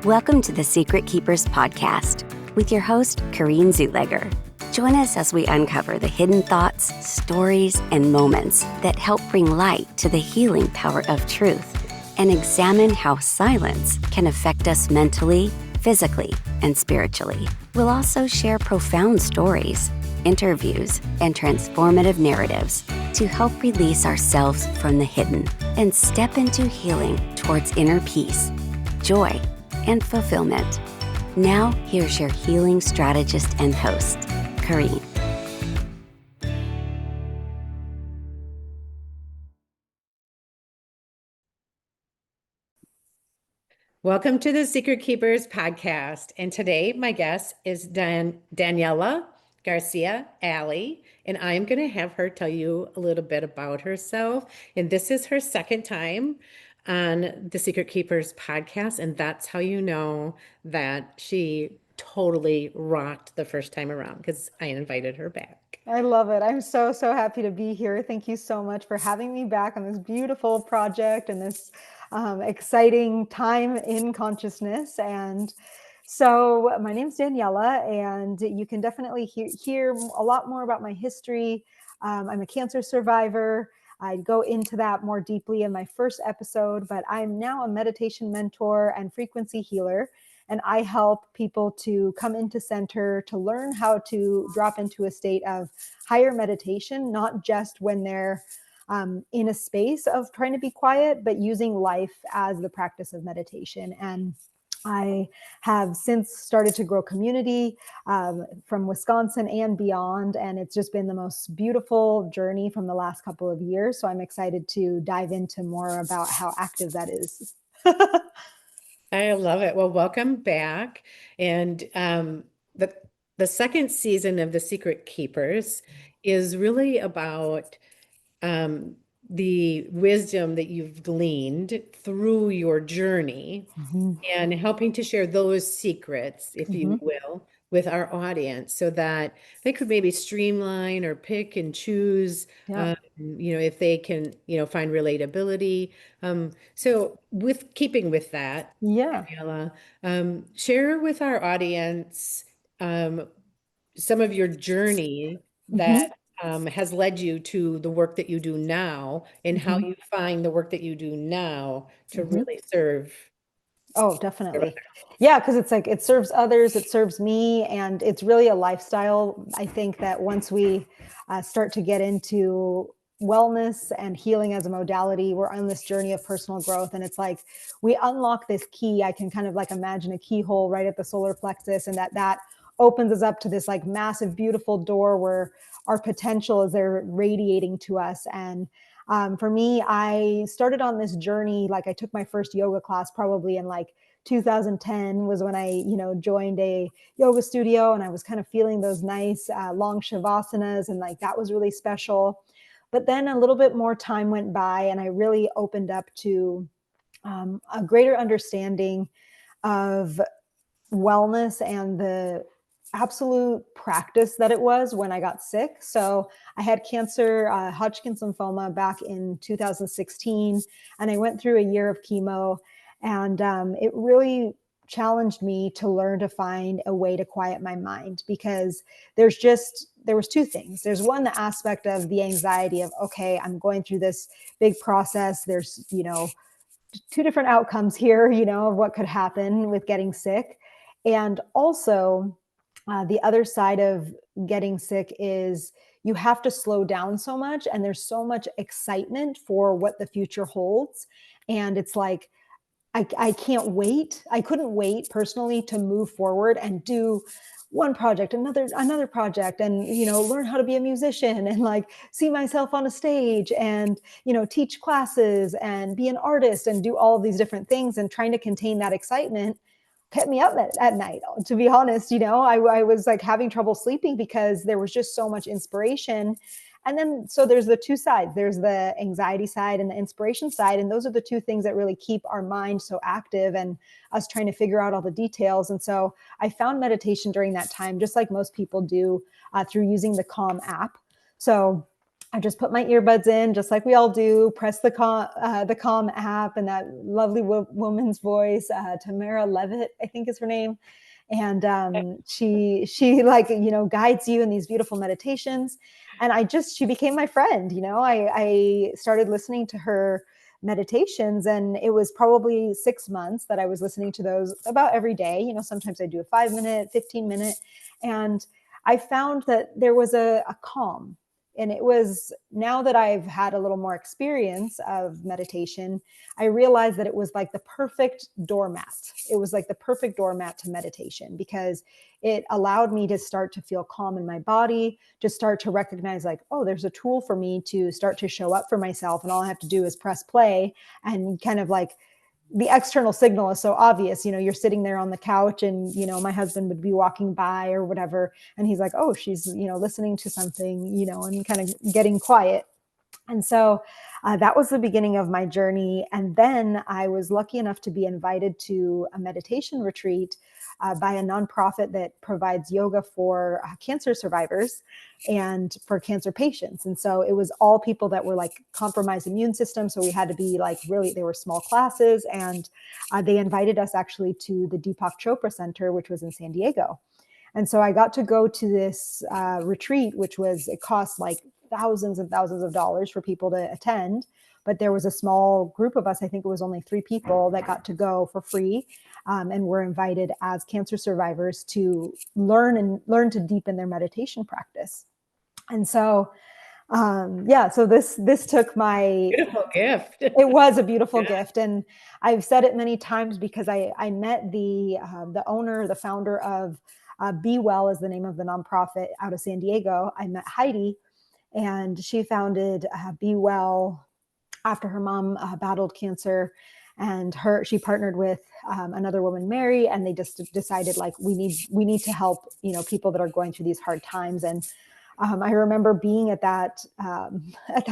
Welcome to the Secret Keepers podcast with your host, Corrine Zootlegger. Join us as we uncover the hidden thoughts, stories, and moments that help bring light to the healing power of truth and examine how silence can affect us mentally, physically, and spiritually. We'll also share profound stories, interviews, and transformative narratives to help release ourselves from the hidden and step into healing towards inner peace, joy, and fulfillment. Now, here's your healing strategist and host, Corrine. Welcome to the Secret Keepers podcast. And today my guest is Daniela Garcia Allie, and I'm going to have her tell you a little bit about herself. And this is her second time on the Secret Keepers podcast, and that's how you know that she totally rocked the first time around because I invited her back. I love it. I'm so happy to be here. Thank you so much for having me back on this beautiful project and this exciting time in consciousness. And so my name's Daniela, and you can definitely hear a lot more about my history. I'm a cancer survivor. I go into that more deeply in my first episode, but I'm now a meditation mentor and frequency healer. And I help people to come into center to learn how to drop into a state of higher meditation, not just when they're in a space of trying to be quiet, but using life as the practice of meditation. And I have since started to grow community from Wisconsin and beyond. And it's just been the most beautiful journey from the last couple of years. So I'm excited to dive into more about how active that is. I love it. Well, welcome back. And the second season of The Secret Keepers is really about the wisdom that you've gleaned through your journey and helping to share those secrets, if you will, with our audience so that they could maybe streamline or pick and choose, if they can, find relatability. So keeping with that, Daniela, share with our audience some of your journey that has led you to the work that you do now and how you find the work that you do now to really serve. Oh, definitely. Yeah, because it's like it serves others, it serves me, and it's really a lifestyle. I think that once we start to get into wellness and healing as a modality, we're on this journey of personal growth. And it's like we unlock this key. I can kind of like imagine a keyhole right at the solar plexus, and that opens us up to this like massive, beautiful door where our potential is there radiating to us. And for me, I started on this journey. Like I took my first yoga class probably in like 2010 was when I, joined a yoga studio, and I was kind of feeling those nice long shavasanas, and like that was really special. But then a little bit more time went by, and I really opened up to a greater understanding of wellness and the absolute practice that it was when I got sick. So I had cancer, Hodgkin's lymphoma back in 2016, and I went through a year of chemo, and it really challenged me to learn to find a way to quiet my mind, because there was two things. There's one, the aspect of the anxiety of, okay, I'm going through this big process. There's, two different outcomes here, of what could happen with getting sick. And also, the other side of getting sick is you have to slow down so much, and there's so much excitement for what the future holds. And it's like, I can't wait. I couldn't wait personally to move forward and do one project, another project, and, learn how to be a musician and like see myself on a stage and, teach classes and be an artist and do all of these different things, and trying to contain that excitement kept me up at night. To be honest, I was like having trouble sleeping because there was just so much inspiration. And then, so there's the two sides. There's the anxiety side and the inspiration side. And those are the two things that really keep our mind so active and us trying to figure out all the details. And so I found meditation during that time, just like most people do, through using the Calm app. So I just put my earbuds in, just like we all do, press the Calm app, and that lovely woman's voice, Tamara Levitt, I think is her name. And she like, guides you in these beautiful meditations. And she became my friend. I started listening to her meditations, and it was probably 6 months that I was listening to those about every day. Sometimes I do a 5-minute, 15-minute. And I found that there was a calm. And it was, now that I've had a little more experience of meditation, I realized that it was like the perfect doormat. It was like the perfect doormat to meditation, because it allowed me to start to feel calm in my body, to start to recognize like, oh, there's a tool for me to start to show up for myself. And all I have to do is press play, and kind of like, the external signal is so obvious. You're sitting there on the couch, and, my husband would be walking by or whatever, and he's like, oh, she's, listening to something, and kind of getting quiet. And so that was the beginning of my journey. And then I was lucky enough to be invited to a meditation retreat by a nonprofit that provides yoga for cancer survivors and for cancer patients. And so it was all people that were like compromised immune system. So we had to be like, really, they were small classes. And they invited us actually to the Chopra Center, which was in San Diego. And so I got to go to this retreat, it cost like thousands and thousands of dollars for people to attend. But there was a small group of us, I think it was only 3 people, that got to go for free, and were invited as cancer survivors to learn to deepen their meditation practice. And so, so this took my beautiful gift. It was a beautiful gift, and I've said it many times, because I met the owner, the founder of Be Well is the name of the nonprofit out of San Diego. I met Heidi, and she founded Be Well after her mom battled cancer, and she partnered with another woman, Mary, and they just decided like, we need to help people that are going through these hard times. And I remember being at that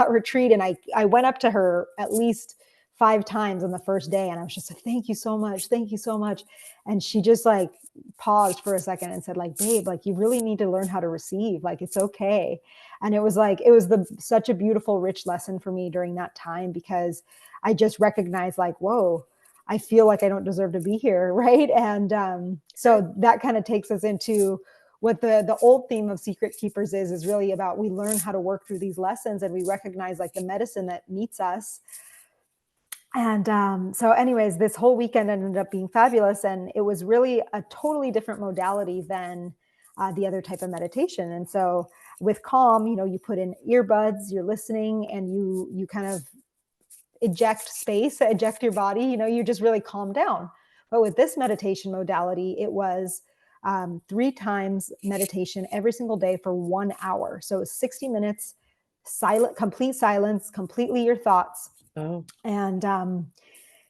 retreat, and I went up to her at least 5 times on the first day, and I was just like, thank you so much, thank you so much. And she just like paused for a second and said like, babe, like, you really need to learn how to receive, like, it's okay. And it was such a beautiful, rich lesson for me during that time, because I just recognized like, whoa, I feel like I don't deserve to be here, right? And so that kind of takes us into what the old theme of Secret Keepers is really about. We learn how to work through these lessons, and we recognize like the medicine that meets us. And so anyways, this whole weekend ended up being fabulous, and it was really a totally different modality than the other type of meditation. And so with Calm, you put in earbuds, you're listening, and you kind of eject your body, you just really calm down. But with this meditation modality, it was 3 times meditation every single day for 1 hour. So it was 60 minutes, complete silence, completely your thoughts. Oh. And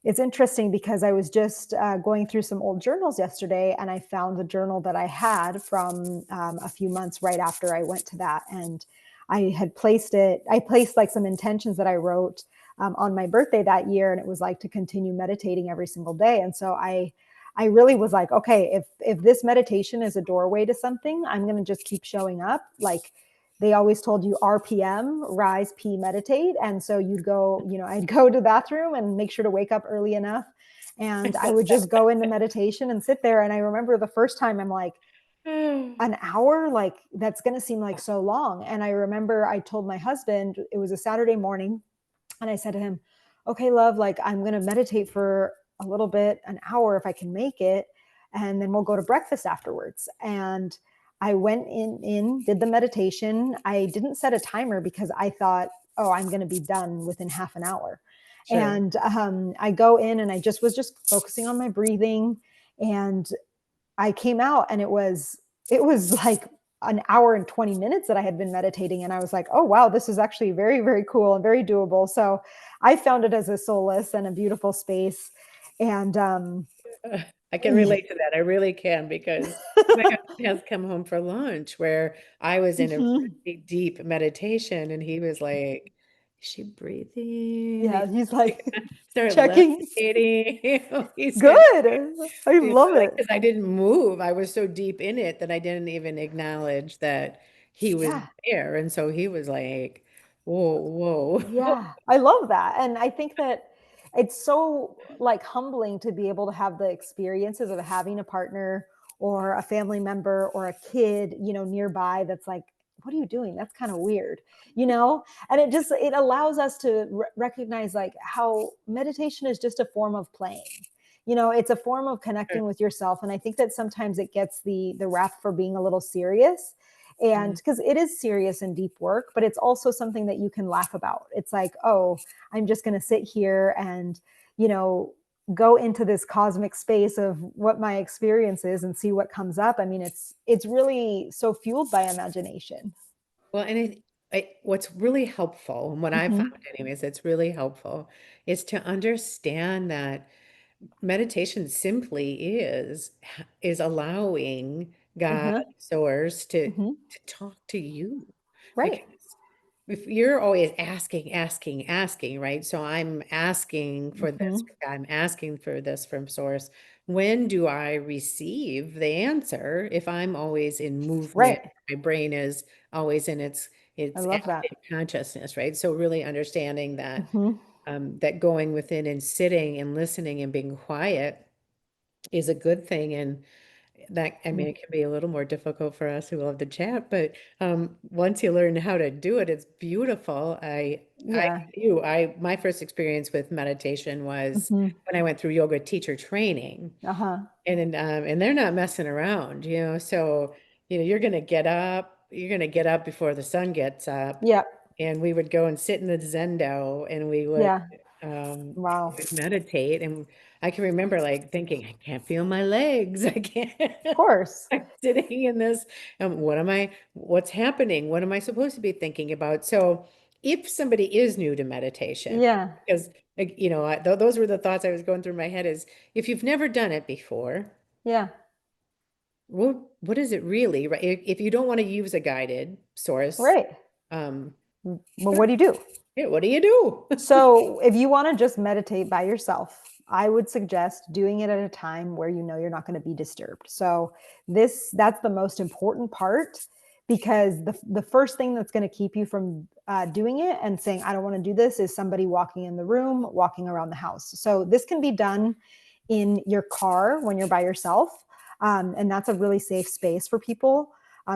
it's interesting, because I was just going through some old journals yesterday, and I found the journal that I had from a few months right after I went to that. And I placed like some intentions that I wrote on my birthday that year. And it was like to continue meditating every single day. And so I really was like, okay, if this meditation is a doorway to something, I'm going to just keep showing up. Like, they always told you RPM, rise, pee, meditate. And so you'd go, I'd go to the bathroom and make sure to wake up early enough. And I would just go into meditation and sit there. And I remember the first time I'm like, an hour, like, that's going to seem like so long. And I remember I told my husband, it was a Saturday morning, and I said to him, okay, love, like, I'm going to meditate for a little bit, an hour if I can make it. And then we'll go to breakfast afterwards. And I went in, did the meditation. I didn't set a timer, because I thought, oh, I'm going to be done within half an hour. Sure. And I go in, and I was just focusing on my breathing. And I came out, and it was like an hour and 20 minutes that I had been meditating. And I was like, oh, wow, this is actually very, very cool and very doable. So I found it as a solace and a beautiful space. And I can relate to that. I really can, because my husband has come home for lunch where I was in a really deep meditation, and he was like, is she breathing? Yeah, he's like started checking. He's good. I love it. Because I didn't move. I was so deep in it that I didn't even acknowledge that he was there. And so he was like, Whoa. Yeah, I love that. And I think that it's so like humbling to be able to have the experiences of having a partner or a family member or a kid, nearby that's like, what are you doing? That's kind of weird, And it allows us to recognize like how meditation is just a form of playing. It's a form of connecting with yourself. And I think that sometimes it gets the rap for being a little serious, and because it is serious and deep work, but it's also something that you can laugh about. It's like, oh, I'm just going to sit here and, go into this cosmic space of what my experience is and see what comes up. I mean, it's really so fueled by imagination. Well, and what's really helpful, and what I've Mm-hmm. found anyways, it's really helpful, is to understand that meditation simply is allowing God, Uh-huh. source, Mm-hmm. to talk to you. Right. Because if you're always asking, right? So I'm asking for this Mm-hmm. from God, I'm asking for this from source. When do I receive the answer if I'm always in movement? Right. My brain is always in I its love that. active consciousness, right? So really understanding that Mm-hmm. that going within and sitting and listening and being quiet is a good thing. And that, I mean, it can be a little more difficult for us who love to chat, but once you learn how to do it, it's beautiful. Yeah. My first experience with meditation was Mm-hmm. when I went through yoga teacher training, Uh-huh. and they're not messing around, so you're gonna get up before the sun gets up, Yeah. and we would go and sit in the zendo, and Yeah. we Wow. would meditate. And I can remember like thinking, I can't feel my legs. I can't. Of course. I'm sitting in this. What's happening? What am I supposed to be thinking about? So if somebody is new to meditation, Yeah. because like, those were the thoughts I was going through my head, is if you've never done it before, Yeah. what is it really, right? If you don't want to use a guided source, Right. um, Well, what do you do? yeah, what do you do? So, if you want to just meditate by yourself, I would suggest doing it at a time where you know you're not going to be disturbed. So, that's the most important part, because the first thing that's going to keep you from doing it and saying I don't want to do this is somebody walking in the room, walking around the house. So, this can be done in your car when you're by yourself, and that's a really safe space for people.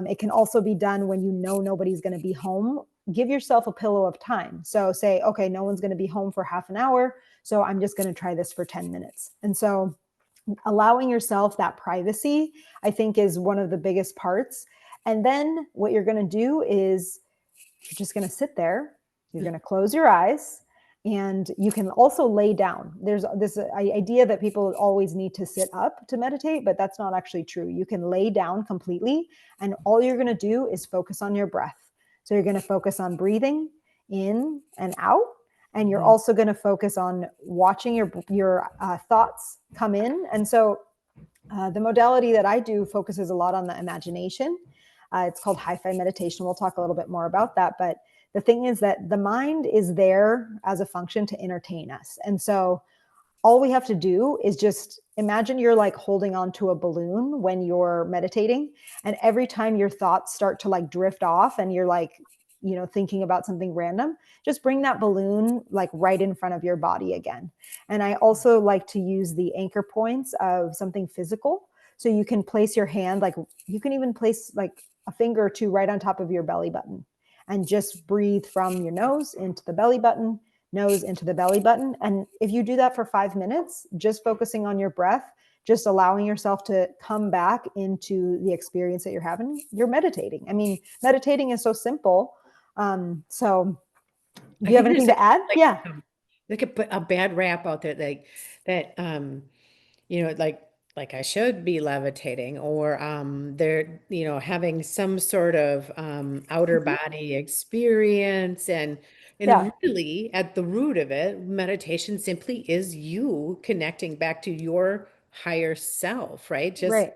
It can also be done when you know nobody's going to be home. Give yourself a pillow of time. So say, okay, no one's going to be home for half an hour. So I'm just going to try this for 10 minutes. And so allowing yourself that privacy, I think, is one of the biggest parts. And then what you're going to do is you're just going to sit there. You're going to close your eyes, and you can also lay down. There's this idea that people always need to sit up to meditate, but that's not actually true. You can lay down completely, and all you're going to do is focus on your breath. So you're going to focus on breathing in and out. And you're also going to focus on watching your thoughts come in. And so the modality that I do focuses a lot on the imagination. It's called Hive meditation. We'll talk a little bit more about that. But the thing is that the mind is there as a function to entertain us. And so all we have to do is just imagine you're like holding onto a balloon when you're meditating. And every time your thoughts start to like drift off and you're like, thinking about something random, just bring that balloon like right in front of your body again. And I also like to use the anchor points of something physical. So you can place your hand, like you can even place like a finger or two right on top of your belly button, and just breathe from your nose into the belly button, nose into the belly button. And if you do that for 5 minutes, just focusing on your breath, just allowing yourself to come back into the experience that you're having, you're meditating. I mean, meditating is so simple. So do I you have think anything there's to add? like Yeah. like a bad rap out there, like that like I should be levitating, or they're having some sort of outer Mhm. body experience. Yeah. And really at the root of it, meditation simply is you connecting back to your higher self, right? Just Right.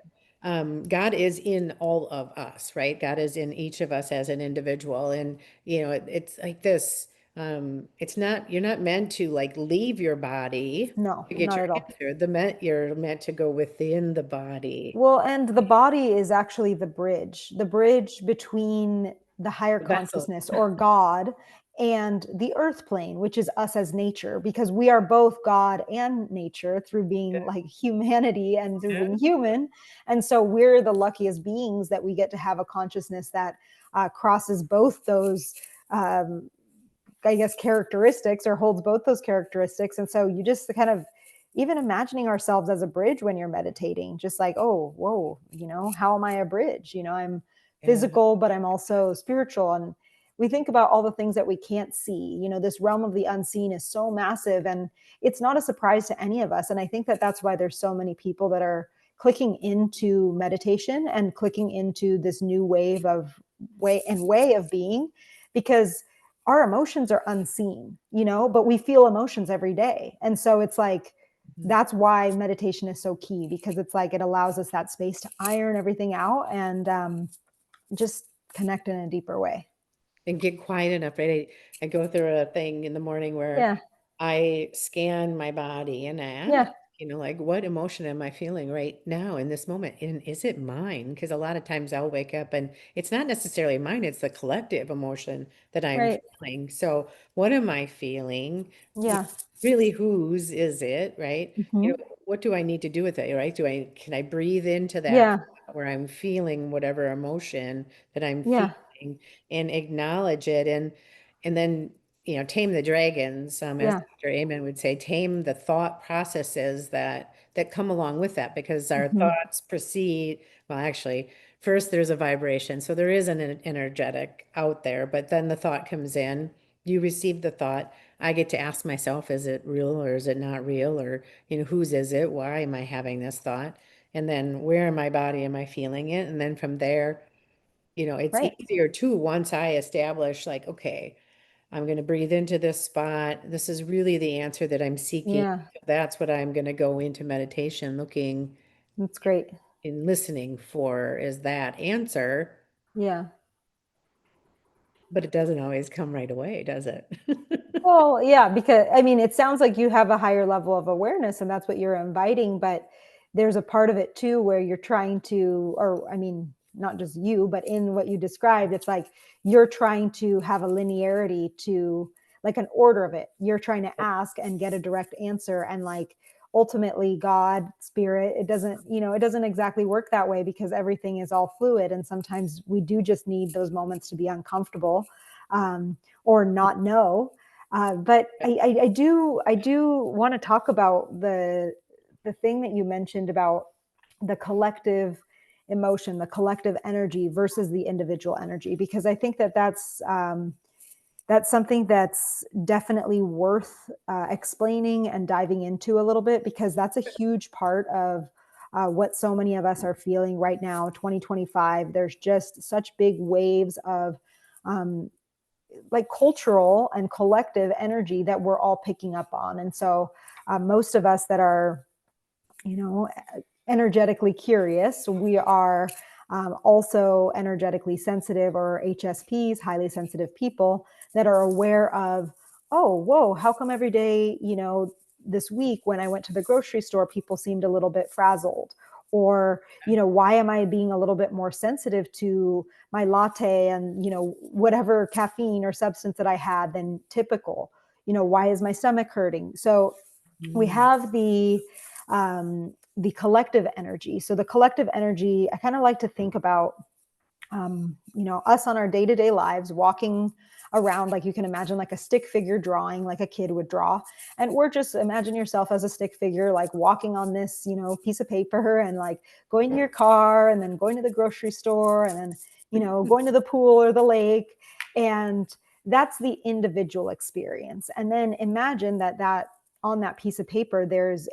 God is in all of us, right? God is in each of us as an individual. And it's like this. It's not, you're not meant to like leave your body No, to get not your at all. answer. You're meant to go within the body. Well, and the body is actually the bridge between the higher The vessel. consciousness or God and the earth plane, which is us as nature, because we are both God and nature through being like humanity and through being human. And so we're the luckiest beings that we get to have a consciousness that crosses both those, I guess, characteristics, or holds both those characteristics. And so you just kind of, even imagining ourselves as a bridge when you're meditating, just like, oh, whoa, how am I a bridge? I'm physical, but I'm also spiritual. And we think about all the things that we can't see. This realm of the unseen is so massive, and it's not a surprise to any of us. And I think that that's why there's so many people that are clicking into meditation and clicking into this new way of being, because our emotions are unseen, but we feel emotions every day. And so it's like, that's why meditation is so key, because it's like, it allows us that space to iron everything out and just connect in a deeper way. And get quiet enough, right? I go through a thing in the morning where I scan my body and ask, like, what emotion am I feeling right now in this moment? And is it mine? Because a lot of times I'll wake up and it's not necessarily mine, it's the collective emotion that I'm feeling. So what am I feeling? Yeah. Really, whose is it, right? What do I need to do with it, right? Can I breathe into that where I'm feeling whatever emotion that I'm feeling and acknowledge it, and then tame the dragons, as Dr. Amen would say, tame the thought processes that come along with that, because our thoughts proceed. Well, actually, first there's a vibration, so there is an energetic out there, but then the thought comes in. You receive the thought. I get to ask myself, is it real or is it not real? Or, whose is it? Why am I having this thought? And then where in my body am I feeling it? And then from there, it's easier too, once I establish, like, okay, I'm going to breathe into this spot. This is really the answer that I'm seeking. That's what I'm going to go into meditation looking. That's great. And listening for, is that answer. Yeah. But it doesn't always come right away, does it? Well, yeah, because it sounds like you have a higher level of awareness, and that's what you're inviting, but there's a part of it too where you're trying to, or not just you, but in what you described, it's like you're trying to have a linearity to, like, an order of it. You're trying to ask and get a direct answer, and like ultimately God, spirit, it doesn't exactly work that way, because everything is all fluid, and sometimes we do just need those moments to be uncomfortable, or not know. But I do want to talk about the thing that you mentioned about the collective emotion, the collective energy versus the individual energy, because I think that that's something that's definitely worth explaining and diving into a little bit, because that's a huge part of what so many of us are feeling right now, 2025. There's just such big waves of like cultural and collective energy that we're all picking up on. And so most of us that are, energetically curious, we are also energetically sensitive, or HSPs, highly sensitive people that are aware of, oh, whoa, how come every day, this week when I went to the grocery store, people seemed a little bit frazzled? Or, why am I being a little bit more sensitive to my latte and, whatever caffeine or substance that I had than typical? Why is my stomach hurting? So we have the collective energy. So the collective energy, I kind of like to think about, us on our day-to-day lives, walking around, like you can imagine like a stick figure drawing, like a kid would draw. And we're just, imagine yourself as a stick figure, like walking on this, piece of paper, and like going to your car, and then going to the grocery store, and then, going to the pool or the lake. And that's the individual experience. And then imagine that on that piece of paper, there's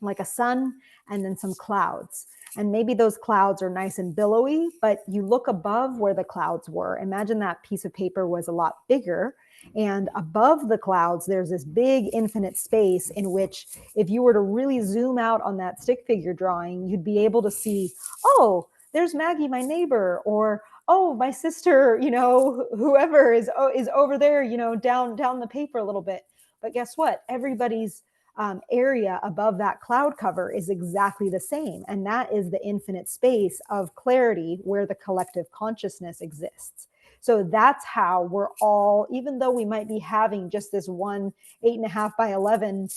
like a sun and then some clouds. And maybe those clouds are nice and billowy, but you look above where the clouds were. Imagine that piece of paper was a lot bigger. And above the clouds, there's this big infinite space in which, if you were to really zoom out on that stick figure drawing, you'd be able to see, oh, there's Maggie, my neighbor, or, oh, my sister, whoever is over there, down the paper a little bit. But guess what? Everybody's area above that cloud cover is exactly the same. And that is the infinite space of clarity where the collective consciousness exists. So that's how we're all, even though we might be having just this one 8.5 by 11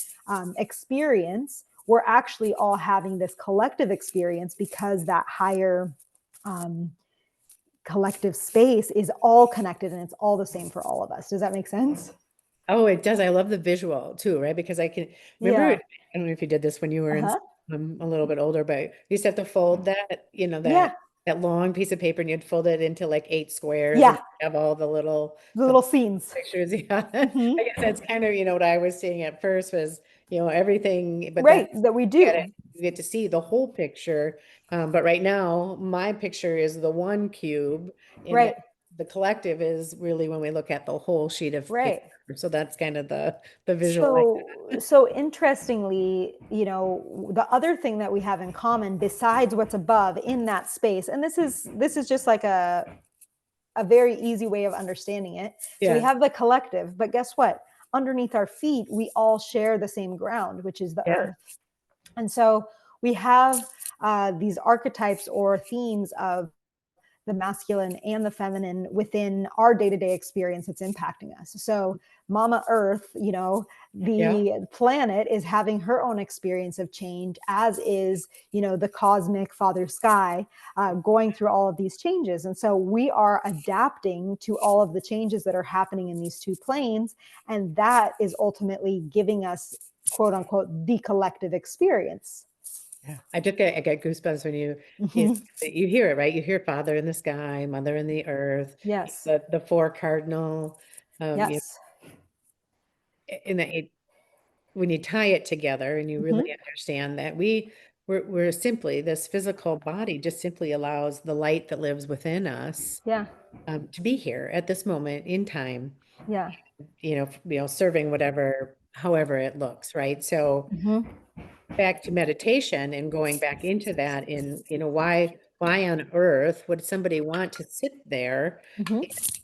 experience, we're actually all having this collective experience because that higher collective space is all connected and it's all the same for all of us. Does that make sense? Oh, it does. I love the visual too, right? Because I can remember, Yeah. I don't know if you did this when you were Uh-huh. a little bit older, but you used to have to fold that, Yeah. that long piece of paper, and you'd fold it into like 8 squares and Yeah. have all the The little scenes. pictures. Yeah. Mhm. I guess that's kind of, what I was seeing at first was, everything, but then Right. That we you do. get to see the whole picture. But right now, my picture is the one cube, and then Right. the collective is really when we look at the whole sheet of paper. Right. So that's kind of the visual. So interestingly, the other thing that we have in common besides what's above in that space, and this is just like a very easy way of understanding it. So we Yeah. have the collective, but guess what? Underneath our feet, we all share the same ground, which is the Yeah. earth. And so we have these archetypes or themes of the masculine and the feminine within our day-to-day experience that's impacting us. So Mama Earth, the planet is having her own experience of change, as is, the cosmic Father Sky going through all of these changes. And so we are adapting to all of the changes that are happening in these two planes. And that is ultimately giving us, quote unquote, the collective experience. Yeah. I get goosebumps when you hear it, right? You hear Father in the sky, Mother in the earth, Yes. the 4 cardinal, Yes. and when you tie it together and you really understand that we're simply, this physical body just simply allows the light that lives within us Yeah. to be here at this moment in time, Yeah. serving however it looks, right? So back to meditation and going back into that, why on earth would somebody want to sit there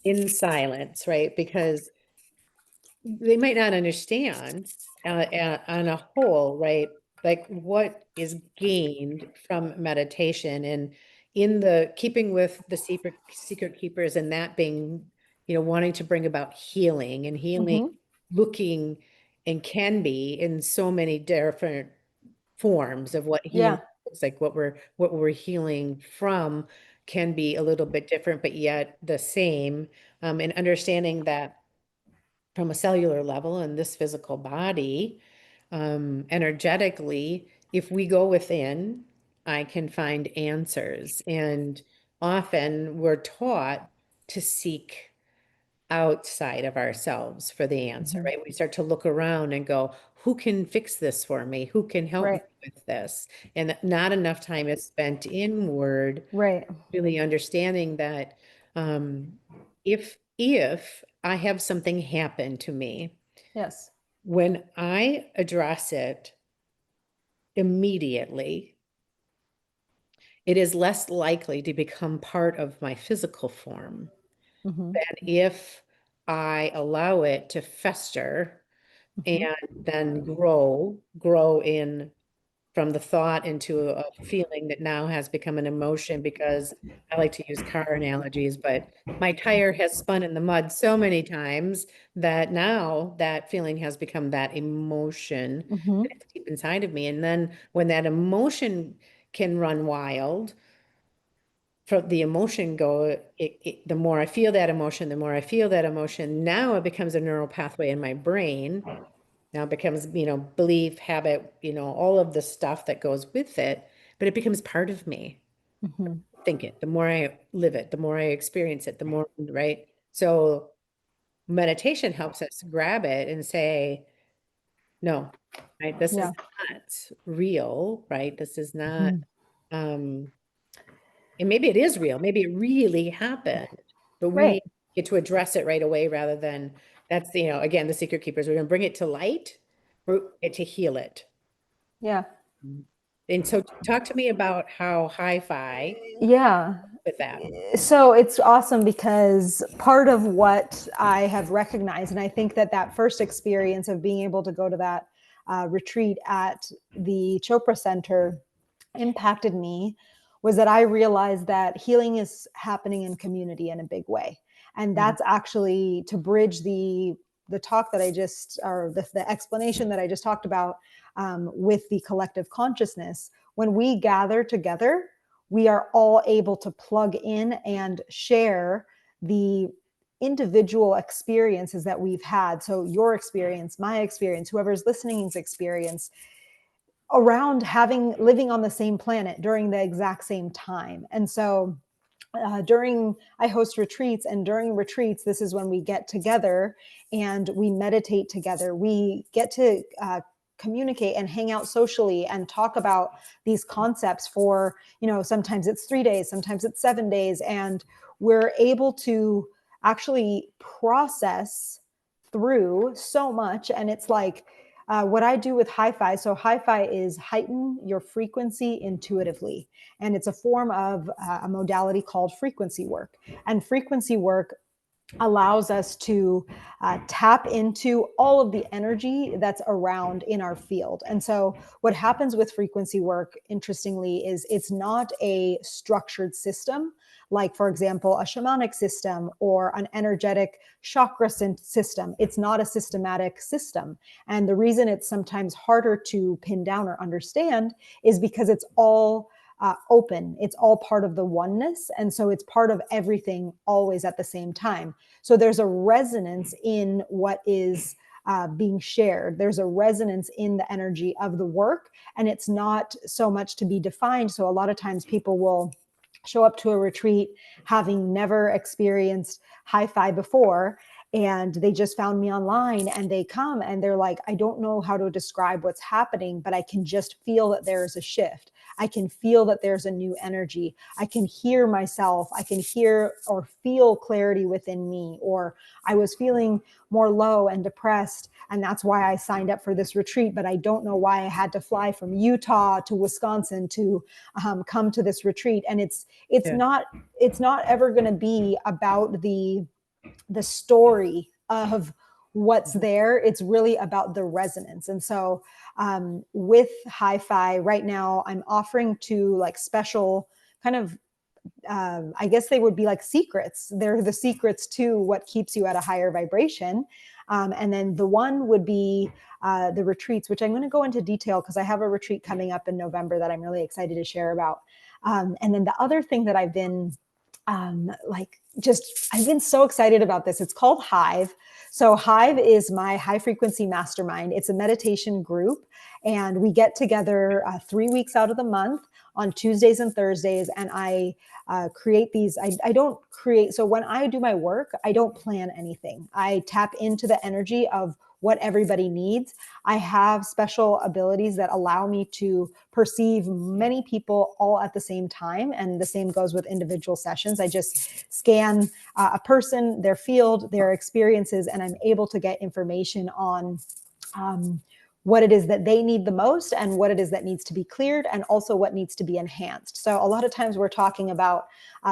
in silence, right? Because they might not understand on a whole, right? Like what is gained from meditation, and in the keeping with the secret keepers, and that being, wanting to bring about healing, and healing looking and can be in so many different forms of what healing Yeah. looks like. What we're healing from can be a little bit different, but yet the same. And understanding that from a cellular level in this physical body, energetically, if we go within, I can find answers. And often we're taught to seek outside of ourselves for the answer, right? We start to look around and go, who can fix this for me? Who can help me Right. with this? And not enough time is spent inward, Right. really understanding that if I have something happen to me, Yes. when I address it immediately, it is less likely to become part of my physical form than if I allow it to fester and then grow in from the thought into a feeling that now has become an emotion, because I like to use car analogies, but my tire has spun in the mud so many times that now that feeling has become that emotion that's deep inside of me. And then when that emotion can run wild, for the emotion the more I feel that emotion, now it becomes a neural pathway in my brain. Now it becomes, belief, habit, all of the stuff that goes with it, but it becomes part of me. Think it, the more I live it, the more I experience it, the more, right? So meditation helps us grab it and say, no, right? This is Yeah. not real, right? This is not, and maybe it is real. Maybe it really happened, but Right. we get to address it right away rather than that's, again, the secret keepers. We're going to bring it to light, we're to heal it. Yeah. And so talk to me about how hi-fi Yeah. with that. So it's awesome because part of what I have recognized, and I think that first experience of being able to go to that retreat at the Chopra Center impacted me, was that I realized that healing is happening in community in a big way. And that's actually to bridge the talk that I just, or the explanation that I just talked about with the collective consciousness. When we gather together, we are all able to plug in and share the individual experiences that we've had. So your experience, my experience, whoever's listening's experience around living on the same planet during the exact same time. And so I host retreats, and during retreats, this is when we get together and we meditate together. We get to communicate and hang out socially and talk about these concepts for, sometimes it's 3 days, sometimes it's 7 days. And we're able to actually process through so much. And it's like, what I do with Hi-Fi. So Hi-Fi is heighten your frequency intuitively. And it's a form of a modality called frequency work. And frequency work allows us to tap into all of the energy that's around in our field. And so what happens with frequency work, interestingly, is it's not a structured system, like, for example, a shamanic system or an energetic chakra system. It's not a systematic system. And the reason it's sometimes harder to pin down or understand is because it's all open. It's all part of the oneness. And so it's part of everything always at the same time. So there's a resonance in what is being shared. There's a resonance in the energy of the work, and it's not so much to be defined. So a lot of times people will show up to a retreat having never experienced Hi-Fi before, and they just found me online, and they come and they're like, I don't know how to describe what's happening, but I can just feel that there's a shift. I can feel that there's a new energy. I can hear myself. I can hear or feel clarity within me, or I was feeling more low and depressed, and that's why I signed up for this retreat, but I don't know why I had to fly from Utah to Wisconsin to come to this retreat. And it's not ever going to be about the story of what's there. It's really about the resonance. And so with Hi-Fi right now, I'm offering to like special kind of, I guess they would be like secrets. They're the secrets to what keeps you at a higher vibration. And then the one would be the retreats, which I'm going to go into detail because I have a retreat coming up in November that I'm really excited to share about. And then the other thing that I've been I've been so excited about this. It's called Hive. So Hive is my high frequency mastermind. It's a meditation group, and we get together 3 weeks out of the month on Tuesdays and Thursdays. And I create these. I don't create. So when I do my work, I don't plan anything. I tap into the energy of what everybody needs. I have special abilities that allow me to perceive many people all at the same time. And the same goes with individual sessions. I just scan a person, their field, their experiences, and I'm able to get information on what it is that they need the most and what it is that needs to be cleared, and also what needs to be enhanced. So a lot of times we're talking about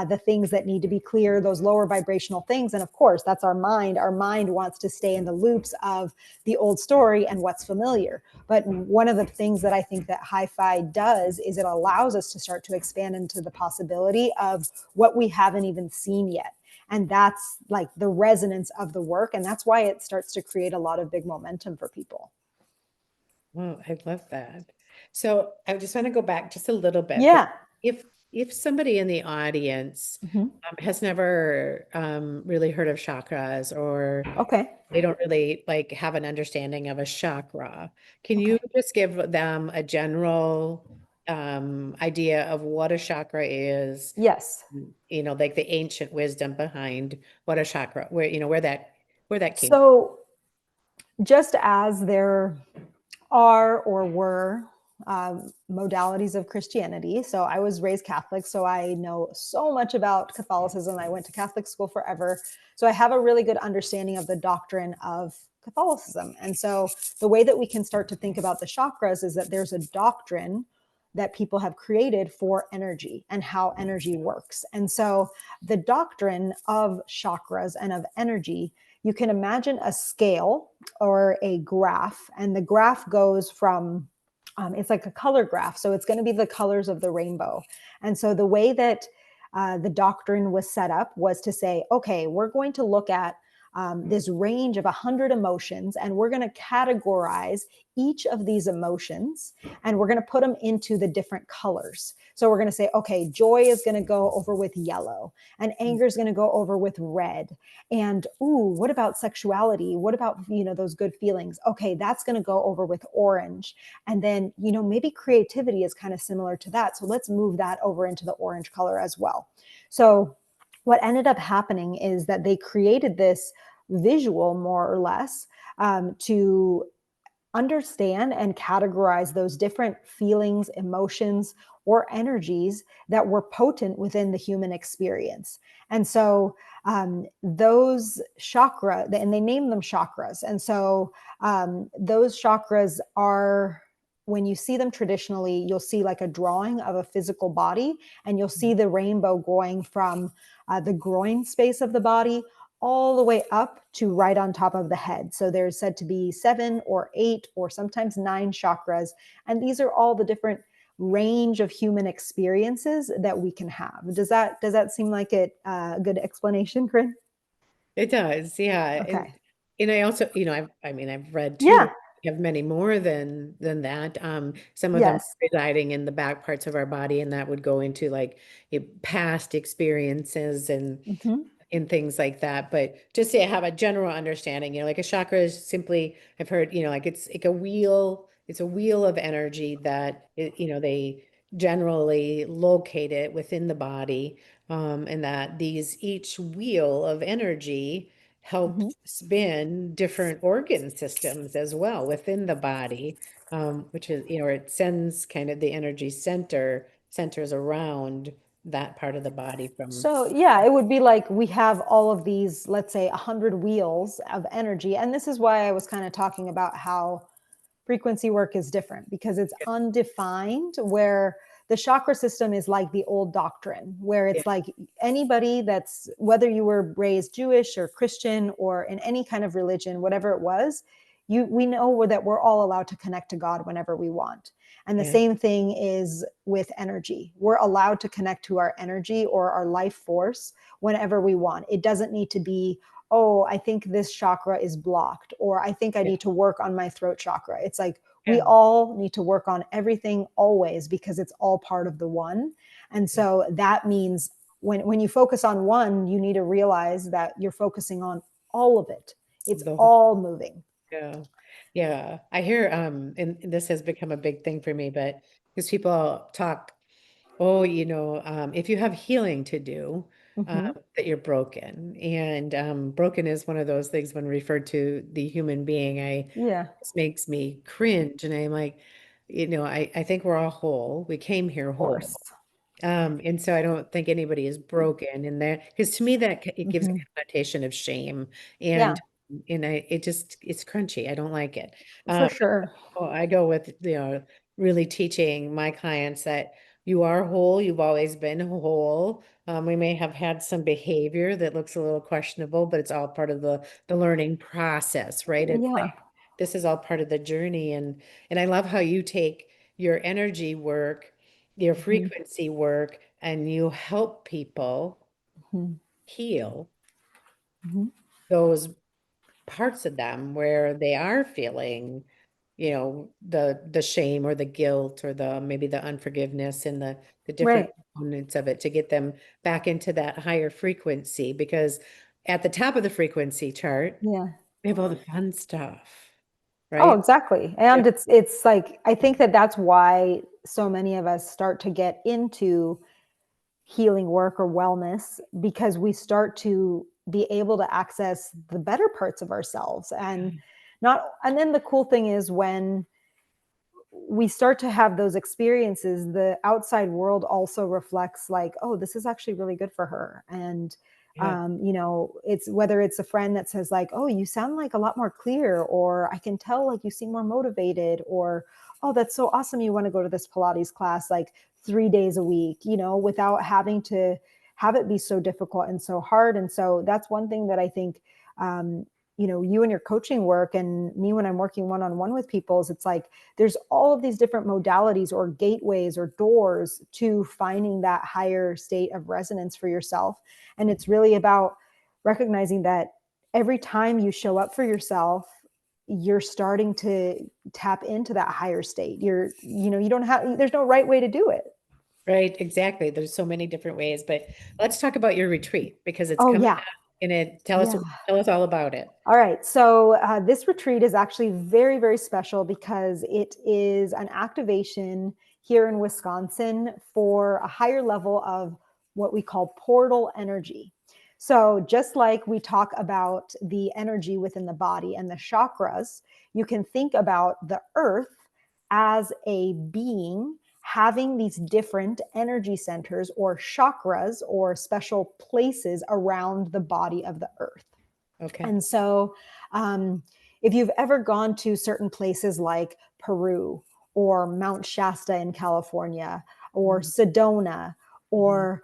the things that need to be clear, those lower vibrational things. And of course, that's our mind. Our mind wants to stay in the loops of the old story and what's familiar. But one of the things that I think that Hi-Fi does is it allows us to start to expand into the possibility of what we haven't even seen yet. And that's like the resonance of the work. And that's why it starts to create a lot of big momentum for people. Oh, I love that. So I just want to go back just a little bit. Yeah. If somebody in the audience has never really heard of chakras, or Okay. they don't really like have an understanding of a chakra, can you just give them a general idea of what a chakra is? Yes. Like the ancient wisdom behind what a chakra, where that came from. So just as there are or were modalities of Christianity. So I was raised Catholic, so I know so much about Catholicism. I went to Catholic school forever. So I have a really good understanding of the doctrine of Catholicism. And so the way that we can start to think about the chakras is that there's a doctrine that people have created for energy and how energy works. And so the doctrine of chakras and of energy, you can imagine a scale or a graph, and the graph goes from, it's like a color graph. So it's going to be the colors of the rainbow. And so the way that the doctrine was set up was to say, okay, we're going to look at this range of 100 emotions, and we're going to categorize each of these emotions, and we're going to put them into the different colors. So we're going to say, okay, joy is going to go over with yellow, and anger is going to go over with red. And ooh, what about sexuality? What about, those good feelings? Okay, that's going to go over with orange. And then, maybe creativity is kind of similar to that. So let's move that over into the orange color as well. So what ended up happening is that they created this visual, more or less, to understand and categorize those different feelings, emotions, or energies that were potent within the human experience. And so those chakra, and they name them chakras. And so those chakras are, when you see them traditionally, you'll see like a drawing of a physical body, and you'll see the rainbow going from the groin space of the body all the way up to right on top of the head. So there's said to be 7 or 8 or sometimes 9 chakras. And these are all the different range of human experiences that we can have. Does that seem like a good explanation, Corinne? It does, yeah. Okay. And I also, I've read Yeah. too, we have many more than that. Some of them Yes. residing in the back parts of our body, and that would go into like past experiences Mm-hmm. and things like that. But just to have a general understanding, like a chakra is simply, I've heard, like it's like it's a wheel of energy that, they generally locate it within the body. And that each wheel of energy helps Mm-hmm. spin different organ systems as well within the body, which is, it sends kind of the energy centers around that part of the body from. So yeah, it would be like we have all of these, let's say 100 wheels of energy. And this is why I was kind of talking about how frequency work is different, because it's undefined, where the chakra system is like the old doctrine, where Yeah, it's like anybody that's, whether you were raised Jewish or Christian or in any kind of religion, whatever it was, we know that we're all allowed to connect to God whenever we want. And the yeah, same thing is with energy. We're allowed to connect to our energy or our life force whenever we want. It doesn't need to be, oh, I think this chakra is blocked, or I think I yeah, need to work on my throat chakra. It's like we yeah, all need to work on everything always, because it's all part of the one. And yeah. so that means when you focus on one, you need to realize that you're focusing on all of it. It's The whole, all moving. yeah, yeah. I hear, and this has become a big thing for me, but because people talk, oh, if you have healing to do, Mm-hmm. that you're broken. And broken is one of those things when referred to the human being, Yeah, this makes me cringe. And I'm like, I think we're all whole. We came here of whole. course. And so I don't think anybody is broken in there, because to me that it gives a Mm-hmm. connotation of shame, Yeah, and it's crunchy. I don't like it. for Um, sure. well, I go with, really teaching my clients that you are whole. You've always been whole. We may have had some behavior that looks a little questionable, but it's all part of the learning process, right? It's Yeah. like this is all part of the journey, and I love how you take your energy work, your Mm-hmm. frequency work, and you help people Mm-hmm. heal Mm-hmm. those parts of them where they are feeling, the shame or the guilt or the maybe the unforgiveness and the different Right. components of it, to get them back into that higher frequency. Because at the top of the frequency chart, Yeah. we have all the fun stuff, Oh, right? exactly. Yeah. And it's like, I think that that's why so many of us start to get into healing work or wellness, because we start to be able to access the better parts of ourselves. And then the cool thing is, when we start to have those experiences, the outside world also reflects like, oh, this is actually really good for her. And Yeah. it's whether it's a friend that says like, oh, you sound like a lot more clear, or I can tell like you seem more motivated, or oh, that's so awesome, you want to go to this Pilates class like 3 days a week, without having to have it be so difficult and so hard. And so that's one thing that I think you and your coaching work and me when I'm working one-on-one with people is it's like, there's all of these different modalities or gateways or doors to finding that higher state of resonance for yourself. And it's really about recognizing that every time you show up for yourself, you're starting to tap into that higher state. You don't have, there's no right way to do it. Right, exactly. There's so many different ways, but let's talk about your retreat because it's Oh coming yeah. up and tell us all about it. All right. So this retreat is actually very, very special because it is an activation here in Wisconsin for a higher level of what we call portal energy. So just like we talk about the energy within the body and the chakras, you can think about the earth as a being having these different energy centers or chakras or special places around the body of the earth. Okay. And so if you've ever gone to certain places like Peru or Mount Shasta in California or Sedona or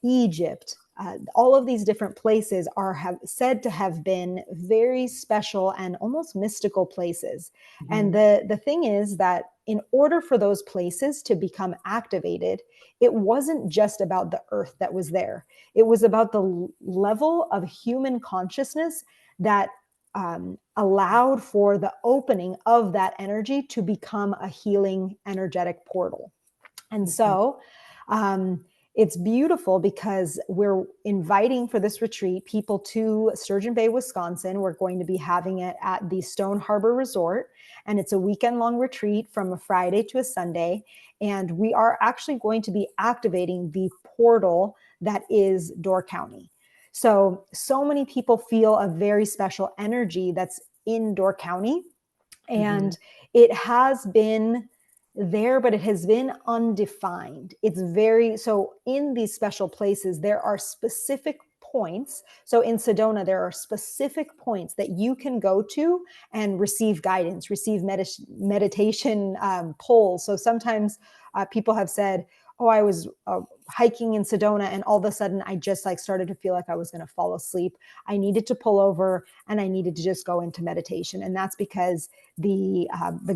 Egypt, all of these different places are said to have been very special and almost mystical places. And the thing is that in order for those places to become activated, it wasn't just about the earth that was there. It was about the level of human consciousness that allowed for the opening of that energy to become a healing energetic portal. And so it's beautiful because we're inviting for this retreat people to Sturgeon Bay, Wisconsin. We're going to be having it at the Stone Harbor Resort, and it's a weekend-long retreat from a Friday to a Sunday. And we are actually going to be activating the portal that is Door County. So many people feel a very special energy that's in Door County, and it has been there, but it has been undefined. So in these special places, there are specific points. So in Sedona, there are specific points that you can go to and receive guidance, receive meditation polls. So sometimes people have said, oh, I was hiking in Sedona and all of a sudden I just started to feel like I was going to fall asleep. I needed to pull over and I needed to just go into meditation. And that's because the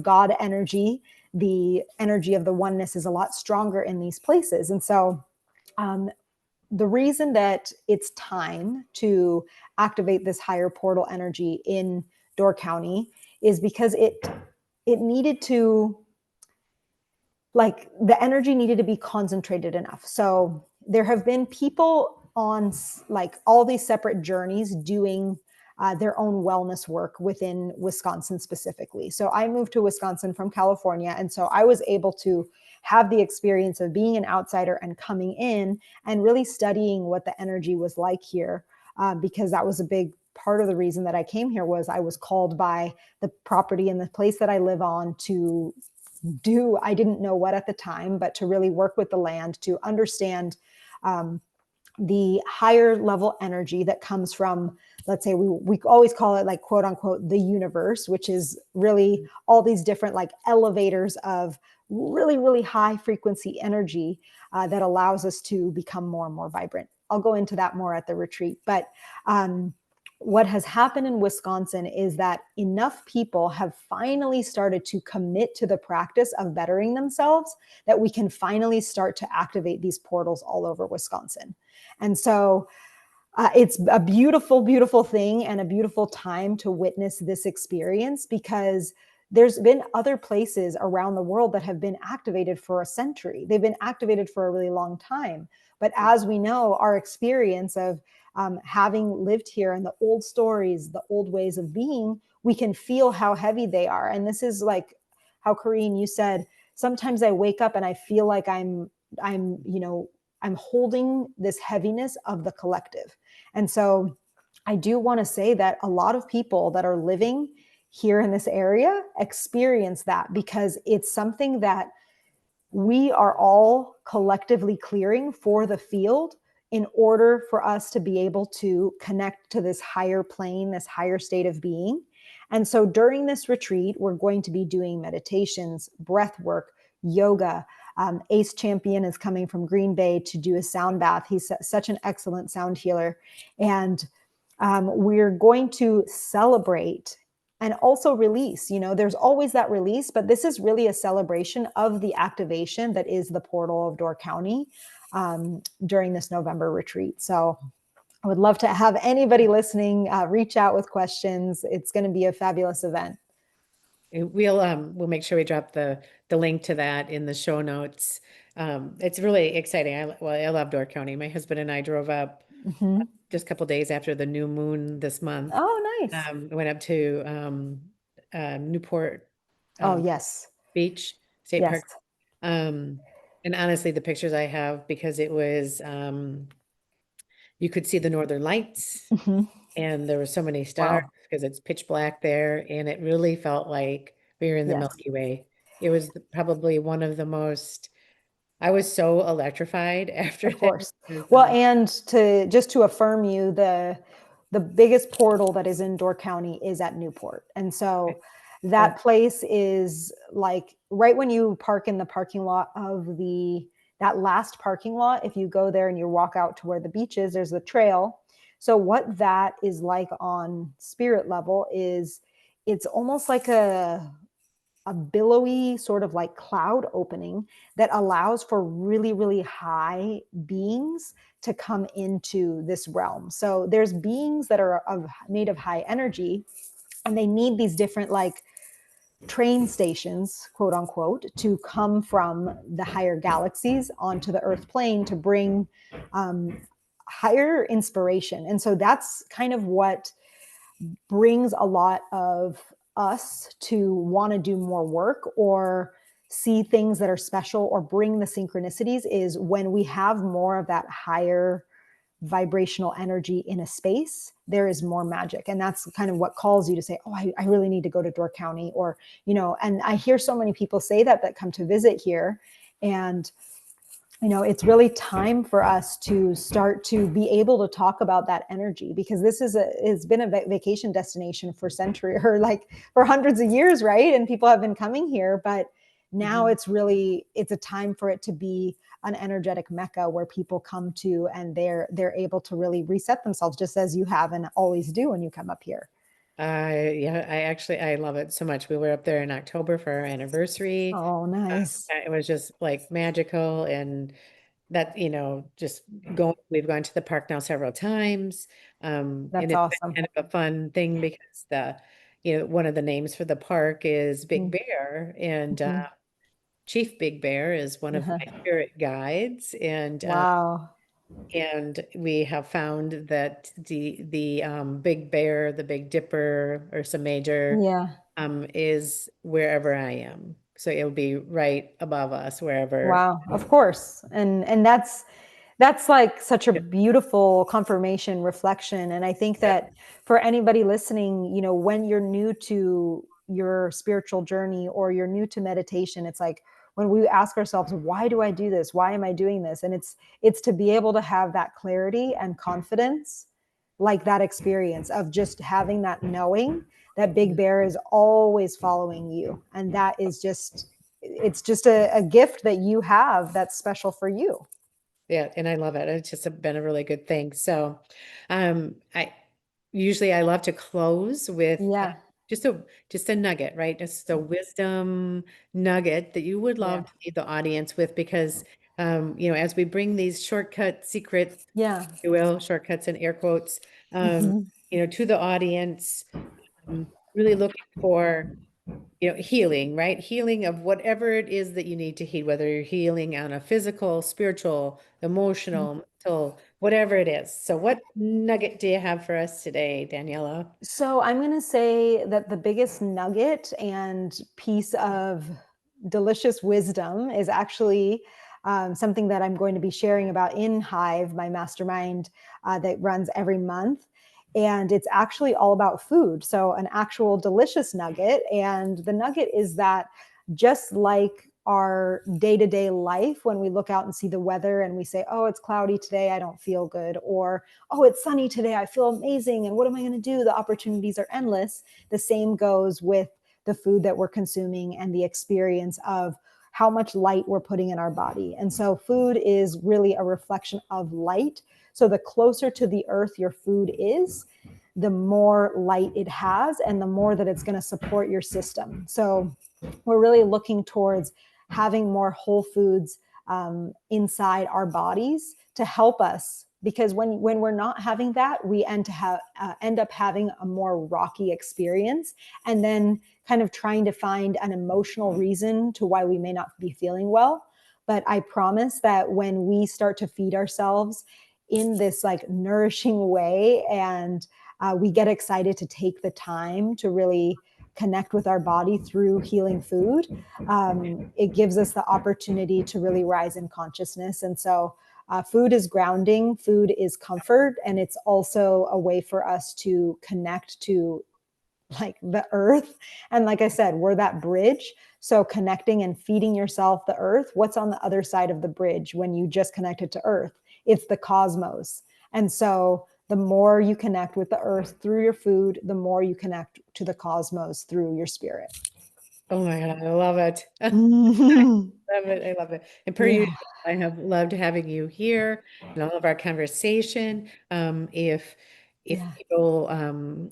God energy, the energy of the oneness is a lot stronger in these places. And so the reason that it's time to activate this higher portal energy in Door County is because it needed to, the energy needed to be concentrated enough. So there have been people on all these separate journeys doing their own wellness work within Wisconsin specifically. So I moved to Wisconsin from California. And so I was able to have the experience of being an outsider and coming in and really studying what the energy was like here, because that was a big part of the reason that I came here. Was I was called by the property and the place that I live on to do, I didn't know what at the time, but to really work with the land to understand the higher level energy that comes from, let's say we always call it quote unquote, the universe, which is really all these different elevators of really, really high frequency energy that allows us to become more and more vibrant. I'll go into that more at the retreat, but what has happened in Wisconsin is that enough people have finally started to commit to the practice of bettering themselves that we can finally start to activate these portals all over Wisconsin. And so it's a beautiful, beautiful thing and a beautiful time to witness this experience, because there's been other places around the world that have been activated for a century. They've been activated for a really long time. But as we know, our experience of having lived here and the old stories, the old ways of being, we can feel how heavy they are. And this is how Corrine, you said, sometimes I wake up and I feel like I'm holding this heaviness of the collective. And so I do want to say that a lot of people that are living here in this area experience that, because it's something that we are all collectively clearing for the field in order for us to be able to connect to this higher plane, this higher state of being. And so during this retreat, we're going to be doing meditations, breath work, yoga. Ace Champion is coming from Green Bay to do a sound bath. He's such an excellent sound healer. And we're going to celebrate and also release. There's always that release, but this is really a celebration of the activation that is the portal of Door County during this November retreat. So I would love to have anybody listening reach out with questions. It's going to be a fabulous event. We'll make sure we drop the link to that in the show notes. It's really exciting. I love Door County. My husband and I drove up just a couple days after the new moon this month. Oh, nice. Went up to Newport yes. Beach State Yes. Park. And honestly, the pictures I have, because it was you could see the northern lights and there were so many stars because it's pitch black there, and it really felt like we were in the Milky Way. It was probably one of the most, I was so electrified after Of course. that. Well, and to affirm you, the biggest portal that is in Door County is at Newport. And so that place is like right when you park in the parking lot of that last parking lot, if you go there and you walk out to where the beach is, there's the trail. So what that is like on spirit level is it's almost like a billowy sort of like cloud opening that allows for really, really high beings to come into this realm. So there's beings that are made of high energy, and they need these different like train stations, quote unquote, to come from the higher galaxies onto the earth plane to bring higher inspiration. And so that's kind of what brings a lot of us to want to do more work or see things that are special or bring the synchronicities, is when we have more of that higher vibrational energy in a space, there is more magic. And that's kind of what calls you to say, oh, I really need to go to Door County, or, and I hear so many people say that come to visit here. And it's really time for us to start to be able to talk about that energy, because this it's been a vacation destination for centuries, or like for hundreds of years, right? And people have been coming here, but now it's a time for it to be an energetic mecca where people come to, and they're able to really reset themselves, just as you have and always do when you come up here. I love it so much. We were up there in October for our anniversary. Oh, nice. It was just like magical, and that, we've gone to the park now several times. That's and it's awesome. kind of a fun thing because one of the names for the park is Big Bear, and Chief Big Bear is one of my spirit guides, and wow. And we have found that the Big Bear, the Big Dipper, Ursa Major, is wherever I am. So it'll be right above us, wherever. Wow, of course. And that's like such a beautiful confirmation, reflection. And I think that for anybody listening, when you're new to your spiritual journey or you're new to meditation, it's like when we ask ourselves, why do I do this? Why am I doing this? And it's to be able to have that clarity and confidence, like that experience of just having that knowing that Big Bear is always following you. And that is it's just a gift that you have that's special for you. Yeah. And I love it. It's just been a really good thing. So, I love to close with just a nugget, right? Just a wisdom nugget that you would love to leave the audience with, because, as we bring these shortcut secrets, if you will, shortcuts in air quotes, to the audience, really looking for, healing, right? Healing of whatever it is that you need to heal, whether you're healing on a physical, spiritual, emotional, mental, whatever it is. So what nugget do you have for us today, Daniela? So I'm going to say that the biggest nugget and piece of delicious wisdom is actually something that I'm going to be sharing about in Hive, my mastermind that runs every month. And it's actually all about food. So an actual delicious nugget. And the nugget is that just like our day-to-day life, when we look out and see the weather and we say, oh, it's cloudy today, I don't feel good, or oh, it's sunny today, I feel amazing, and what am I going to do? The opportunities are endless. The same goes with the food that we're consuming and the experience of how much light we're putting in our body. And so food is really a reflection of light. So the closer to the earth your food is, the more light it has and the more that it's going to support your system. So we're really looking towards having more whole foods inside our bodies to help us, because when we're not having that, we end up having a more rocky experience, and then kind of trying to find an emotional reason to why we may not be feeling well. But I promise that when we start to feed ourselves in this like nourishing way, and we get excited to take the time to really connect with our body through healing food, it gives us the opportunity to really rise in consciousness. And so food is grounding, food is comfort, and it's also a way for us to connect to like the earth. And like I said, we're that bridge. So connecting and feeding yourself the earth, what's on the other side of the bridge when you just connected to earth? It's the cosmos. And so the more you connect with the earth through your food, the more you connect to the cosmos through your spirit. Oh my God, I love it. I love it. I love it. And per usual, I have loved having you here and all of our conversation. If people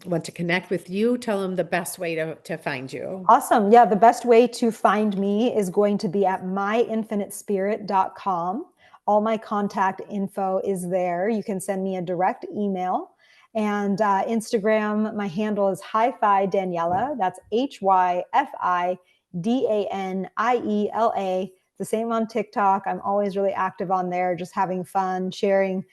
want to connect with you, tell them the best way to find you. Awesome. Yeah, the best way to find me is going to be at myinfinitespirit.com. All my contact info is there. You can send me a direct email. And Instagram, my handle is Hi-Fi Daniela. That's HYFIDANIELA. The same on TikTok. I'm always really active on there, just having fun, sharing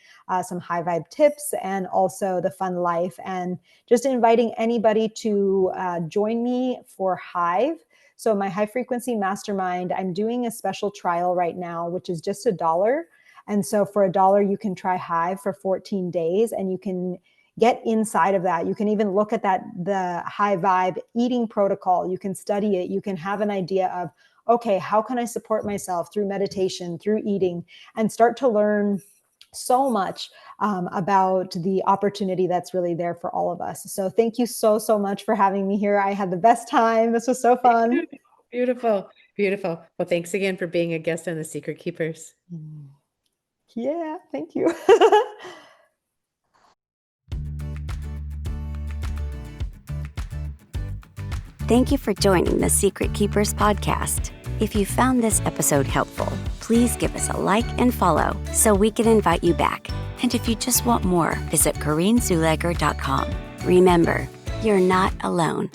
some high vibe tips and also the fun life, and just inviting anybody to join me for Hive. So my high frequency mastermind, I'm doing a special trial right now, which is just $1. And so for $1, you can try Hive for 14 days and you can get inside of that. You can even look at the high vibe eating protocol. You can study it. You can have an idea of, okay, how can I support myself through meditation, through eating, and start to learn so much about the opportunity that's really there for all of us. So thank you so, so much for having me here. I had the best time. This was so fun. Beautiful. Beautiful. Well, thanks again for being a guest on The Secret Keepers. Yeah, thank you. Thank you for joining the Secret Keepers podcast. If you found this episode helpful, please give us a like and follow so we can invite you back. And if you just want more, visit CorrineZuleger.com. Remember, you're not alone.